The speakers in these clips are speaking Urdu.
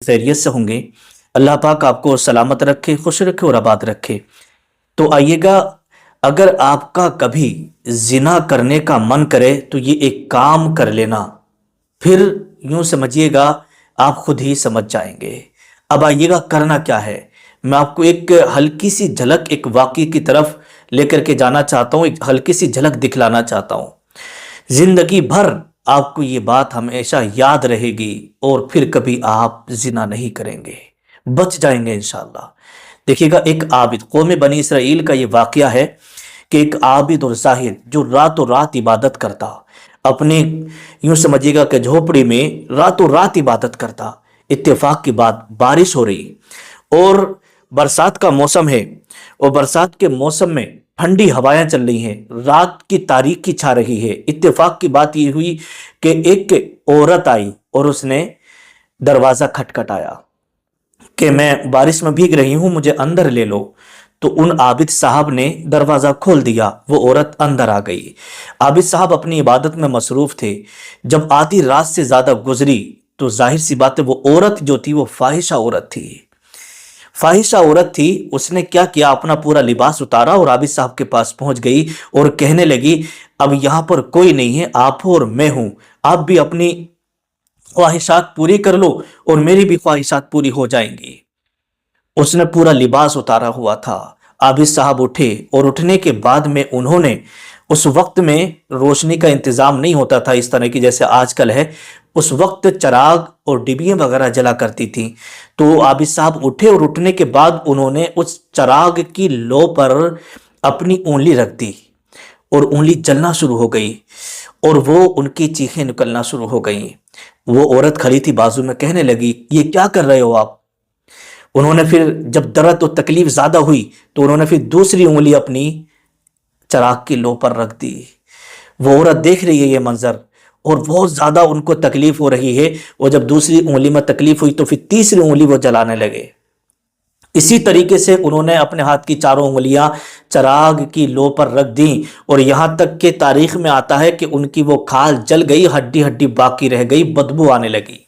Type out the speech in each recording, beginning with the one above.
خیریت سے ہوں گے۔ اللہ پاک آپ کو سلامت رکھے، خوش رکھے اور آباد رکھے۔ تو آئیے گا، اگر آپ کا کبھی زنا کرنے کا من کرے تو یہ ایک کام کر لینا، پھر یوں سمجھیے گا آپ خود ہی سمجھ جائیں گے۔ اب آئیے گا کرنا کیا ہے، میں آپ کو ایک ہلکی سی جھلک ایک واقعے کی طرف لے کر کے جانا چاہتا ہوں، ایک ہلکی سی جھلک دکھلانا چاہتا ہوں۔ زندگی بھر آپ کو یہ بات ہمیشہ یاد رہے گی اور پھر کبھی آپ زنا نہیں کریں گے، بچ جائیں گے انشاءاللہ۔ دیکھیے گا، ایک عابد، قوم بنی اسرائیل کا یہ واقعہ ہے کہ ایک عابد اور زاہد جو راتوں رات عبادت کرتا، اپنے یوں سمجھیے گا کہ جھوپڑی میں راتوں رات عبادت کرتا۔ اتفاق کی بات، بارش ہو رہی اور برسات کا موسم ہے، اور برسات کے موسم میں ٹھنڈی ہوائیں چل رہی ہیں، رات کی تاریکی چھا رہی ہے۔ اتفاق کی بات یہ ہوئی کہ ایک عورت آئی اور اس نے دروازہ کھٹکھٹایا کہ میں بارش میں بھیگ رہی ہوں، مجھے اندر لے لو۔ تو ان عابد صاحب نے دروازہ کھول دیا، وہ عورت اندر آ گئی۔ عابد صاحب اپنی عبادت میں مصروف تھے۔ جب آدھی رات سے زیادہ گزری تو ظاہر سی بات ہے وہ عورت جو تھی وہ فاحشہ عورت تھی، فاحشہ عورت تھی۔ اس نے کیا کیا، اپنا پورا لباس اتارا اور عابد صاحب کے پاس پہنچ گئی اور کہنے لگی اب یہاں پر کوئی نہیں ہے، آپ ہو اور میں ہوں، آپ بھی اپنی خواہشات پوری کر لو اور میری بھی خواہشات پوری ہو جائیں گی۔ اس نے پورا لباس اتارا ہوا تھا۔ عابد صاحب اٹھے اور اٹھنے کے بعد میں انہوں نے، اس وقت میں روشنی کا انتظام نہیں ہوتا تھا اس طرح کی جیسے آج کل ہے، اس وقت چراغ اور ڈبیاں وغیرہ جلا کرتی تھی۔ تو عابد صاحب اٹھے اور اٹھنے کے بعد انہوں نے اس چراغ کی لو پر اپنی انگلی رکھ دی اور انگلی جلنا شروع ہو گئی اور وہ ان کی چیخیں نکلنا شروع ہو گئیں۔ وہ عورت کھڑی تھی بازو میں، کہنے لگی یہ کیا کر رہے ہو آپ؟ انہوں نے پھر جب درد و تکلیف زیادہ ہوئی تو انہوں نے پھر دوسری انگلی اپنی چراغ کی لو پر رکھ دی۔ وہ عورت دیکھ رہی ہے یہ منظر اور بہت زیادہ ان کو تکلیف ہو رہی ہے، اور جب دوسری انگلی میں تکلیف ہوئی تو پھر تیسری انگلی وہ جلانے لگے۔ اسی طریقے سے انہوں نے اپنے ہاتھ کی چاروں انگلیاں چراغ کی لو پر رکھ دیں، اور یہاں تک کہ تاریخ میں آتا ہے کہ ان کی وہ کھال جل گئی، ہڈی ہڈی باقی رہ گئی، بدبو آنے لگی۔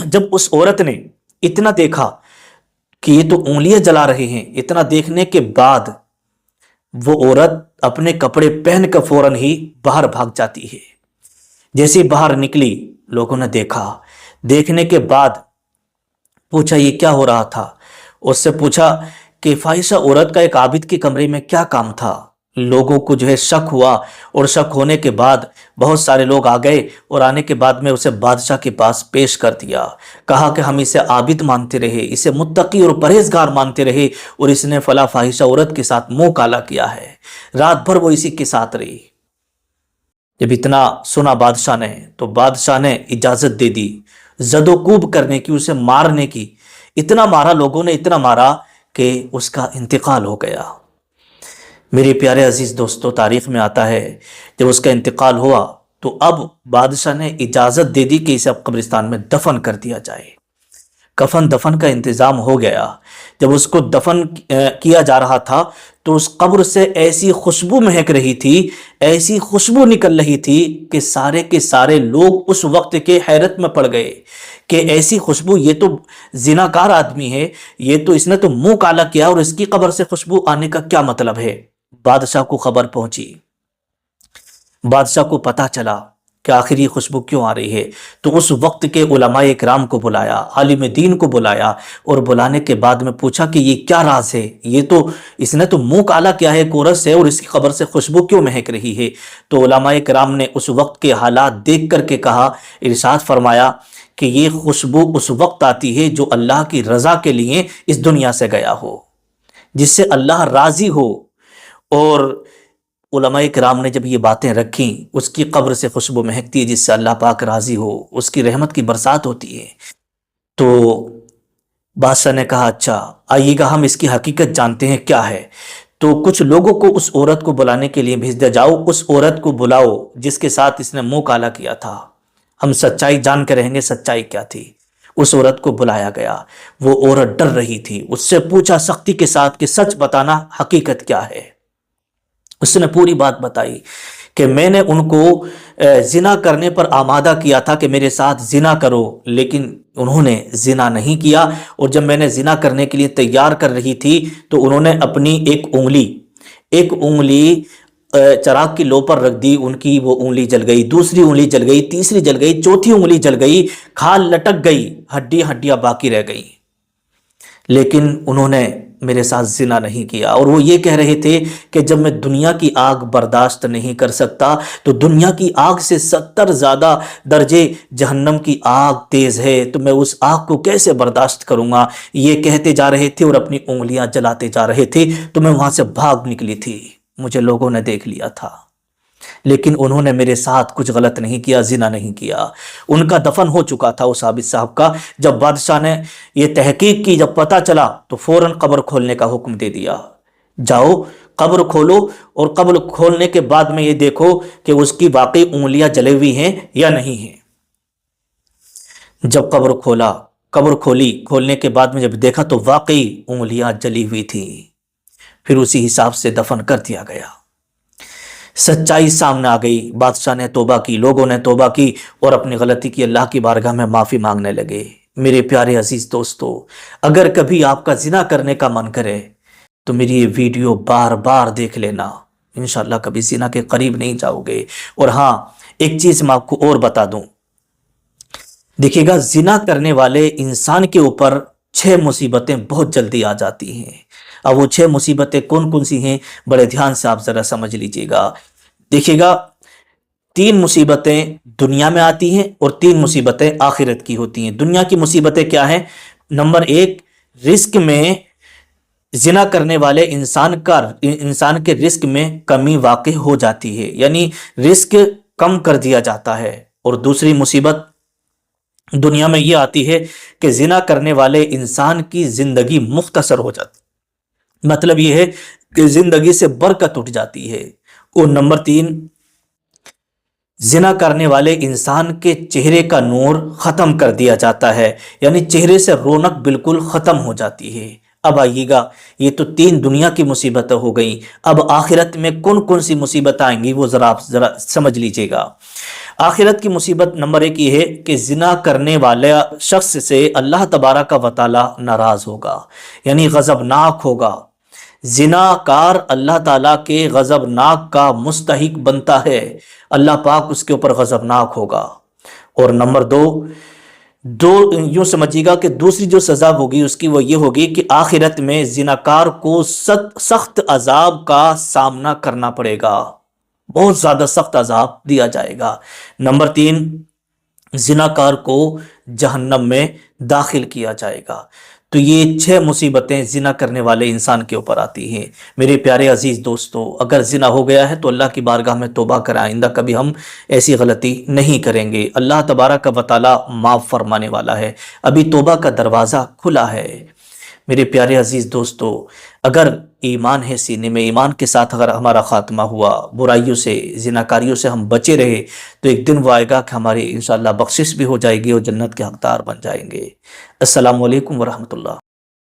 جب اس عورت نے اتنا دیکھا کہ یہ تو انگلیاں جلا رہے ہیں، اتنا دیکھنے کے بعد وہ عورت اپنے کپڑے پہن کر فوراً ہی باہر بھاگ جاتی ہے۔ جیسے باہر نکلی، لوگوں نے دیکھا، دیکھنے کے بعد پوچھا یہ کیا ہو رہا تھا؟ اس سے پوچھا کہ فاحشہ عورت کا ایک عابد کے کمرے میں کیا کام تھا؟ لوگوں کو جو ہے شک ہوا، اور شک ہونے کے بعد بہت سارے لوگ آ گئے، اور آنے کے بعد میں اسے بادشاہ کے پاس پیش کر دیا۔ کہا کہ ہم اسے عابد مانتے رہے، اسے متقی اور پرہیزگار مانتے رہے، اور اس نے فلاں فاحشہ عورت کے ساتھ منہ کالا کیا ہے۔ رات بھر وہ اسی کے ساتھ رہی۔ جب اتنا سنا بادشاہ نے تو بادشاہ نے اجازت دے دی زد و کوب کرنے کی، اسے مارنے کی۔ اتنا مارا، لوگوں نے اتنا مارا کہ اس کا انتقال ہو گیا۔ میرے پیارے عزیز دوستو، تاریخ میں آتا ہے جب اس کا انتقال ہوا تو اب بادشاہ نے اجازت دے دی کہ اسے اب قبرستان میں دفن کر دیا جائے۔ کفن دفن کا انتظام ہو گیا۔ جب اس کو دفن کیا جا رہا تھا تو اس قبر سے ایسی خوشبو مہک رہی تھی، ایسی خوشبو نکل رہی تھی کہ سارے کے سارے لوگ اس وقت کے حیرت میں پڑ گئے کہ ایسی خوشبو، یہ تو زناکار آدمی ہے، یہ تو اس نے تو منہ کالا کیا، اور اس کی قبر سے خوشبو آنے کا کیا مطلب ہے؟ بادشاہ کو خبر پہنچی، بادشاہ کو پتا چلا کہ آخر یہ خوشبو کیوں آ رہی ہے۔ تو اس وقت کے علماء اکرام کو بلایا، عالم دین کو بلایا، اور بلانے کے بعد میں پوچھا کہ یہ کیا راز ہے، یہ تو اس نے تو منہ کالا کیا ہے کورس سے، اور اس کی خبر سے خوشبو کیوں مہک رہی ہے؟ تو علماء اکرام نے اس وقت کے حالات دیکھ کر کے کہا، ارشاد فرمایا کہ یہ خوشبو اس وقت آتی ہے جو اللہ کی رضا کے لیے اس دنیا سے گیا ہو، جس سے اللہ راضی ہو۔ اور علماء کرام نے جب یہ باتیں رکھیں، اس کی قبر سے خوشبو مہکتی ہے جس سے اللہ پاک راضی ہو، اس کی رحمت کی برسات ہوتی ہے۔ تو بادشاہ نے کہا اچھا آئیے گا، ہم اس کی حقیقت جانتے ہیں کیا ہے۔ تو کچھ لوگوں کو اس عورت کو بلانے کے لیے بھیج دیا، جاؤ اس عورت کو بلاؤ جس کے ساتھ اس نے منہ کالا کیا تھا، ہم سچائی جان کے رہیں گے سچائی کیا تھی۔ اس عورت کو بلایا گیا، وہ عورت ڈر رہی تھی، اس سے پوچھا سختی کے ساتھ کہ سچ بتانا حقیقت کیا ہے۔ اس نے پوری بات بتائی کہ میں نے ان کو زنا کرنے پر آمادہ کیا تھا کہ میرے ساتھ زنا کرو، لیکن انہوں نے زنا نہیں کیا، اور جب میں نے زنا کرنے کے لیے تیار کر رہی تھی تو انہوں نے اپنی ایک انگلی چراغ کی لو پر رکھ دی، ان کی وہ انگلی جل گئی، دوسری انگلی جل گئی، تیسری جل گئی، چوتھی انگلی جل گئی، کھال لٹک گئی، ہڈیاں باقی رہ گئی، لیکن انہوں نے میرے ساتھ زنا نہیں کیا۔ اور وہ یہ کہہ رہے تھے کہ جب میں دنیا کی آگ برداشت نہیں کر سکتا تو دنیا کی آگ سے 70 زیادہ درجے جہنم کی آگ تیز ہے، تو میں اس آگ کو کیسے برداشت کروں گا، یہ کہتے جا رہے تھے اور اپنی انگلیاں جلاتے جا رہے تھے۔ تو میں وہاں سے بھاگ نکلی تھی، مجھے لوگوں نے دیکھ لیا تھا، لیکن انہوں نے میرے ساتھ کچھ غلط نہیں کیا، زنا نہیں کیا۔ ان کا دفن ہو چکا تھا اس عابد صاحب کا۔ جب بادشاہ نے یہ تحقیق کی، جب پتہ چلا تو فوراً قبر کھولنے کا حکم دے دیا، جاؤ قبر کھولو، اور قبر کھولنے کے بعد میں یہ دیکھو کہ اس کی واقعی انگلیاں جلے ہوئی ہیں یا نہیں ہیں۔ جب قبر کھولنے کے بعد میں جب دیکھا تو واقعی انگلیاں جلی ہوئی تھی، پھر اسی حساب سے دفن کر دیا گیا۔ سچائی سامنے آ گئی، بادشاہ نے توبہ کی، لوگوں نے توبہ کی اور اپنی غلطی کی اللہ کی بارگاہ میں معافی مانگنے لگے۔ میرے پیارے عزیز دوستو، اگر کبھی آپ کا زنا کرنے کا من کرے تو میری یہ ویڈیو بار بار دیکھ لینا، انشاءاللہ کبھی زنا کے قریب نہیں جاؤ گے۔ اور ہاں، ایک چیز میں آپ کو اور بتا دوں، دیکھیے گا، زنا کرنے والے انسان کے اوپر 6 مصیبتیں بہت جلدی آ جاتی ہیں۔ اب وہ 6 مصیبتیں کون کون سی ہیں، بڑے دھیان سے آپ ذرا سمجھ لیجئے گا۔ دیکھیے گا، 3 مصیبتیں دنیا میں آتی ہیں اور 3 مصیبتیں آخرت کی ہوتی ہیں۔ دنیا کی مصیبتیں کیا ہیں؟ نمبر 1، رزق میں زنا کرنے والے انسان کے رزق میں کمی واقع ہو جاتی ہے، یعنی رزق کم کر دیا جاتا ہے۔ اور دوسری مصیبت دنیا میں یہ آتی ہے کہ زنا کرنے والے انسان کی زندگی مختصر ہو جاتی، مطلب یہ ہے کہ زندگی سے برکت اٹھ جاتی ہے۔ اور نمبر 3، زنا کرنے والے انسان کے چہرے کا نور ختم کر دیا جاتا ہے، یعنی چہرے سے رونق بالکل ختم ہو جاتی ہے۔ اب آئیے گا، یہ تو 3 دنیا کی مصیبتیں ہو گئیں، اب آخرت میں کون کون سی مصیبت آئیں گی وہ ذرا سمجھ لیجئے گا۔ آخرت کی مصیبت نمبر 1 یہ ہے کہ زنا کرنے والے شخص سے اللہ تبارک و تعالی ناراض ہوگا، یعنی غضبناک ہوگا۔ زنا کار اللہ تعالیٰ کے غضبناک کا مستحق بنتا ہے، اللہ پاک اس کے اوپر غضبناک ہوگا۔ اور نمبر 2 یوں سمجھیے گا کہ دوسری جو سزا ہوگی اس کی وہ یہ ہوگی کہ آخرت میں زناکار کو سخت عذاب کا سامنا کرنا پڑے گا، بہت زیادہ سخت عذاب دیا جائے گا۔ نمبر 3، زناکار کو جہنم میں داخل کیا جائے گا۔ تو یہ 6 مصیبتیں زنا کرنے والے انسان کے اوپر آتی ہیں۔ میرے پیارے عزیز دوستو، اگر زنا ہو گیا ہے تو اللہ کی بارگاہ میں توبہ کریں، آئندہ کبھی ہم ایسی غلطی نہیں کریں گے۔ اللہ تبارک و تعالی معاف فرمانے والا ہے، ابھی توبہ کا دروازہ کھلا ہے۔ میرے پیارے عزیز دوستو، اگر ایمان ہے سینے میں، ایمان کے ساتھ اگر ہمارا خاتمہ ہوا، برائیوں سے، زناکاریوں سے ہم بچے رہے، تو ایک دن وہ آئے گا کہ ہماری انشاءاللہ بخشش بھی ہو جائے گی اور جنت کے حقدار بن جائیں گے۔ السلام علیکم ورحمۃ اللہ۔